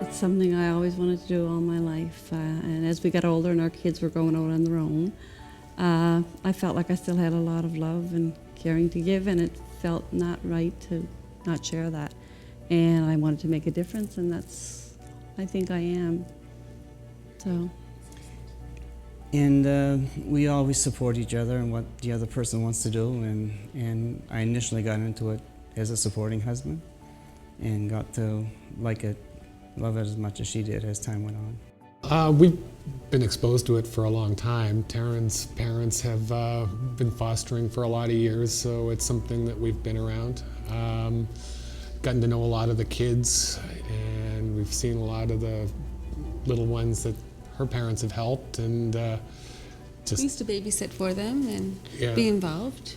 It's something I always wanted to do all my life. And as we got older and our kids were going out on their own, I felt like I still had a lot of love and caring to give, and it felt not right to not share that. And I wanted to make a difference, and that's, I think I am. So. And we always support each other and what the other person wants to do. And I initially got into it as a supporting husband and got to like it, love it as much as she did as time went on. We've been exposed to it for a long time. Taryn's parents have been fostering for a lot of years, so it's something that we've been around. Gotten to know a lot of the kids, and we've seen a lot of the little ones that her parents have helped, and We used to babysit for them and Yeah. be involved.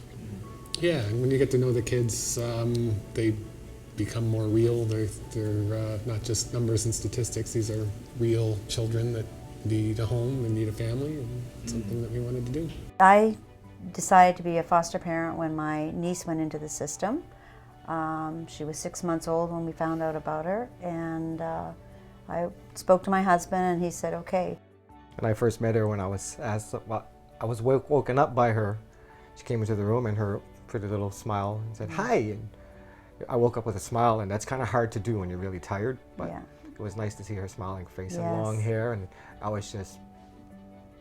Yeah, and when you get to know the kids, they become more real. They're not just numbers and statistics. These are real children that need a home and need a family, and it's something that we wanted to do. I decided to be a foster parent when my niece went into the system. She was 6 months old when we found out about her, and I spoke to my husband, and he said, okay. When I first met her, when I was woken up by her. She came into the room and her pretty little smile and said, hi. And I woke up with a smile, and that's kind of hard to do when you're really tired, but Yeah. it was nice to see her smiling face and Yes. long hair, and that was just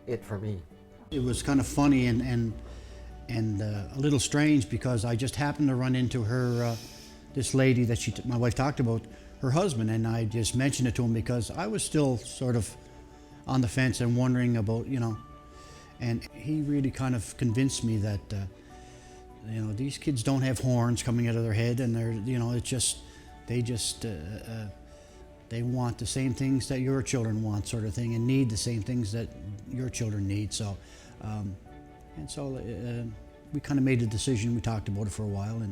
it for me. It was kind of funny and a little strange, because I just happened to run into her, this lady that my wife talked about, her husband, and I just mentioned it to him because I was still sort of on the fence and wondering about, and he really kind of convinced me that, these kids don't have horns coming out of their head, and they want the same things that your children want, sort of thing, and need the same things that your children need. So, we kind of made a decision. We talked about it for a while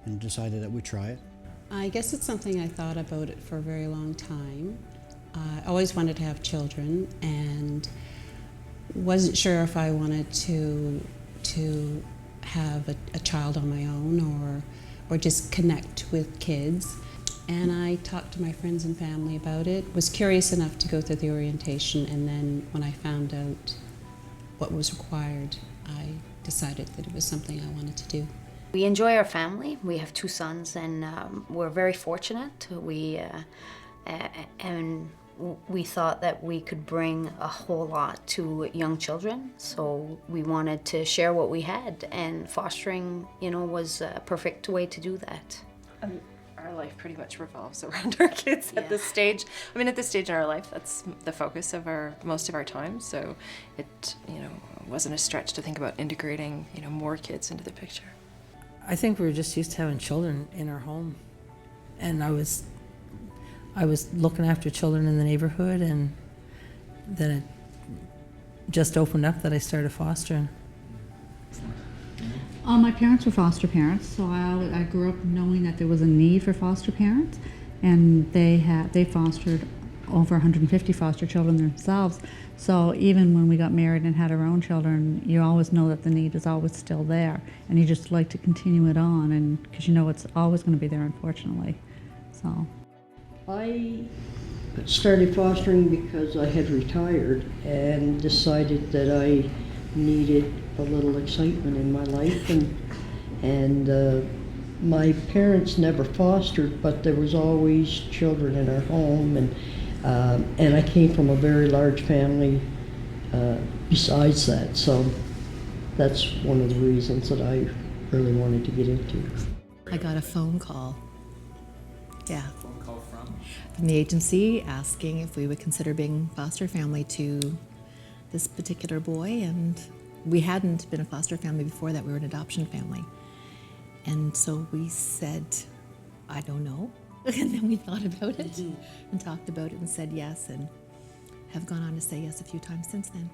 and decided that we'd try it. I guess it's something I thought about it for a very long time. I always wanted to have children and wasn't sure if I wanted to have a child on my own or just connect with kids. And I talked to my friends and family about it, was curious enough to go through the orientation, and then when I found out what was required, I decided that it was something I wanted to do. We enjoy our family. We have 2 sons, and we're very fortunate. And we thought that we could bring a whole lot to young children, so we wanted to share what we had, and fostering, was a perfect way to do that. Our life pretty much revolves around our kids at this stage. I mean, at this stage in our life, that's the focus of most of our time. So it, wasn't a stretch to think about integrating, more kids into the picture. I think we were just used to having children in our home, and I was looking after children in the neighborhood, and then it just opened up that I started fostering. My parents were foster parents, so I grew up knowing that there was a need for foster parents, and they fostered over 150 foster children themselves. So even when we got married and had our own children, you always know that the need is always still there, and you just like to continue it on, and because it's always going to be there, unfortunately. So I started fostering because I had retired and decided that I needed a little excitement in my life, and my parents never fostered, but there was always children in our home, and I came from a very large family besides that, so that's one of the reasons that I really wanted to get into. I got a phone call. Yeah. Phone call from the agency asking if we would consider being foster family to this particular boy, and we hadn't been a foster family before that. We were an adoption family. And so we said, I don't know. And then we thought about it and talked about it and said yes, and have gone on to say yes a few times since then.